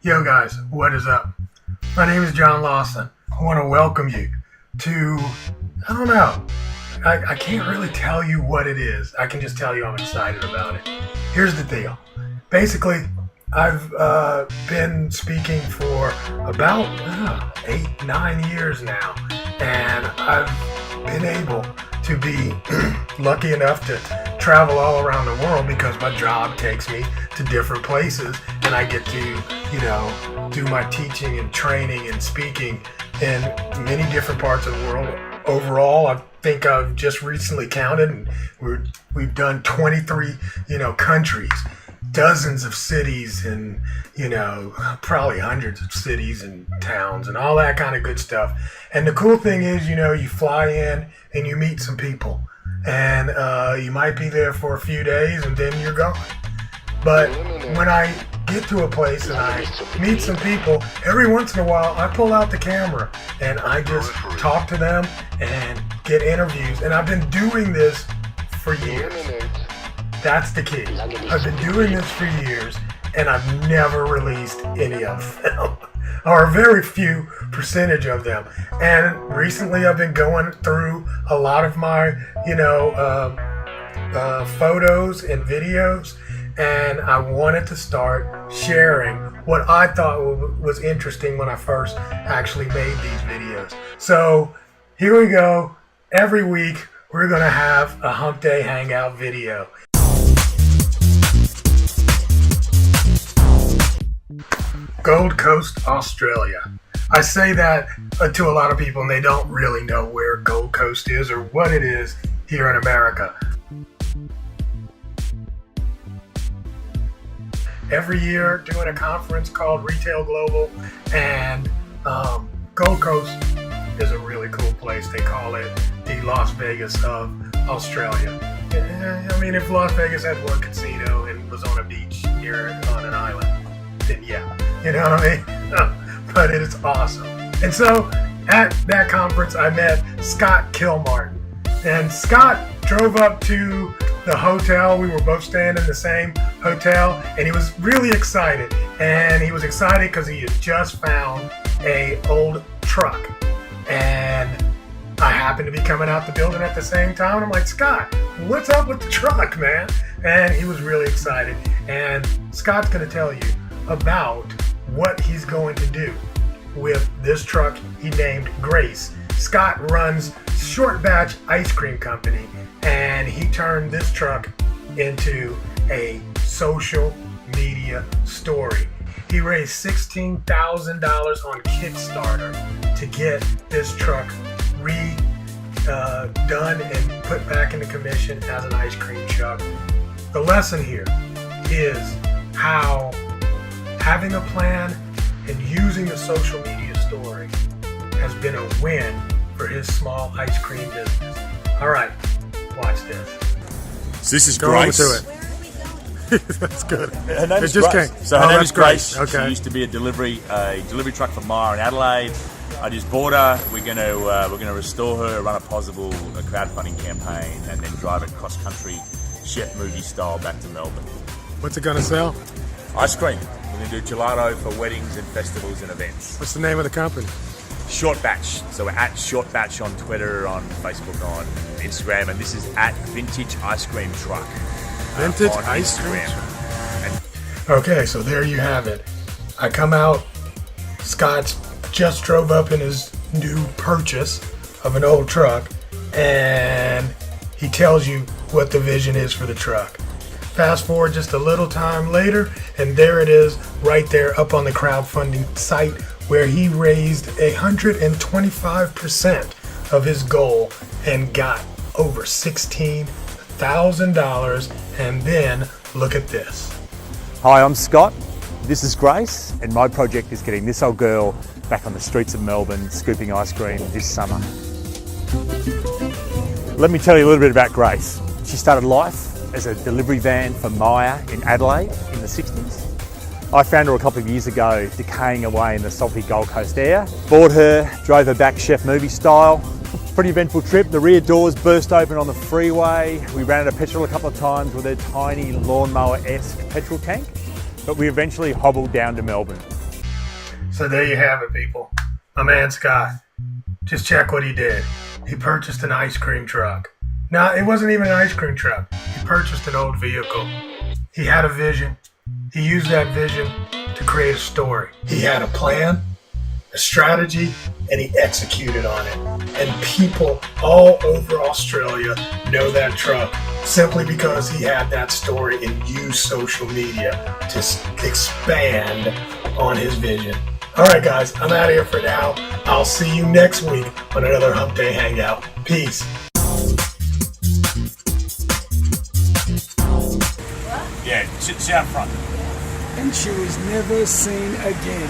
Yo guys, what is up? My name is John Lawson. I want to welcome you to, I don't know, I can't really tell you what it is. I can just tell you I'm excited about it. Here's the deal. Basically, I've been speaking for about 8-9 years now, and I've been able to be lucky enough to travel all around the world because my job takes me to different places, and I get to, do my teaching and training and speaking in many different parts of the world. Overall, I think I've just recently counted, and we've done 23, countries, dozens of cities, and probably hundreds of cities and towns and all that kind of good stuff. And the cool thing is, you fly in and you meet some people, and you might be there for a few days and then you're gone. But when I get to a place and I meet some people, every once in a while I pull out the camera and I just talk to them and get interviews. And I've been doing this for years. That's the key. I've been doing this for years, and I've never released any of them, or a very few percentage of them. And recently I've been going through a lot of my, photos and videos, and I wanted to start sharing what I thought was interesting when I first actually made these videos. So here we go. Every week we're going to have a Hump Day Hangout video. Gold Coast, Australia. I say that to a lot of people, and they don't really know where Gold Coast is or what it is here in America. Every year doing a conference called Retail Global, and Gold Coast is a really cool place. They call it the Las Vegas of Australia. I mean, if Las Vegas had one casino and was on a beach here on an island, then yeah, you know what I mean? But it is awesome. And so at that conference, I met Scott Kilmartin. And Scott drove up to the hotel. We were both staying in the same hotel, and he was really excited. And he was excited because he had just found an old truck. And I happened to be coming out the building at the same time. I'm like, Scott, what's up with the truck, man? And he was really excited. And Scott's going to tell you about what he's going to do with this truck he named Grace. Scott runs Short Batch Ice Cream Company, and he turned this truck into a social media story. He raised $16,000 on KickStarter to get this truck done and put back into commission as an ice cream truck. The lesson here is how having a plan and using a social media story has been a win for his small ice cream business. All right, watch this. So this is Go Grace. over to it. That's good. Her name is just Grace. came. So her name is Grace. Okay. She used to be a delivery truck for Maya in Adelaide. I just bought her. We're gonna restore her, run a crowdfunding campaign, and then drive it cross country, chef movie style, back to Melbourne. What's it gonna sell? Ice cream. We're gonna do gelato for weddings and festivals and events. What's the name of the company? Short Batch. So we're at Short Batch on Twitter, on Facebook, on Instagram, and this is at Vintage Ice Cream Truck. Vintage on Ice Cream Instagram. Truck. Okay, so there you have it. I come out. Scott's just drove up in his new purchase of an old truck, and he tells you what the vision is for the truck. Fast forward just a little time later, and there it is right there up on the crowdfunding site, where he raised 125% of his goal and got over $16,000. And then look at this. Hi, I'm Scott. This is Grace, and my project is getting this old girl back on the streets of Melbourne scooping ice cream this summer. Let me tell you a little bit about Grace. She started life as a delivery van for Maya in Adelaide in the 60s. I found her a couple of years ago decaying away in the salty Gold Coast air. Bought her, drove her back chef movie style. Pretty eventful trip. The rear doors burst open on the freeway. We ran out of petrol a couple of times with a tiny lawnmower-esque petrol tank, but we eventually hobbled down to Melbourne. So there you have it, people. My man Scott. Just check what he did. He purchased an ice cream truck. Now, it wasn't even an ice cream truck. He purchased an old vehicle. He had a vision. He used that vision to create a story. He had a plan, a strategy, and he executed on it. And people all over Australia know that truck simply because he had that story and used social media to expand on his vision. All right, guys, I'm out of here for now. I'll see you next week on another Hump Day Hangout. Peace. Yeah, sit out front. And she was never seen again.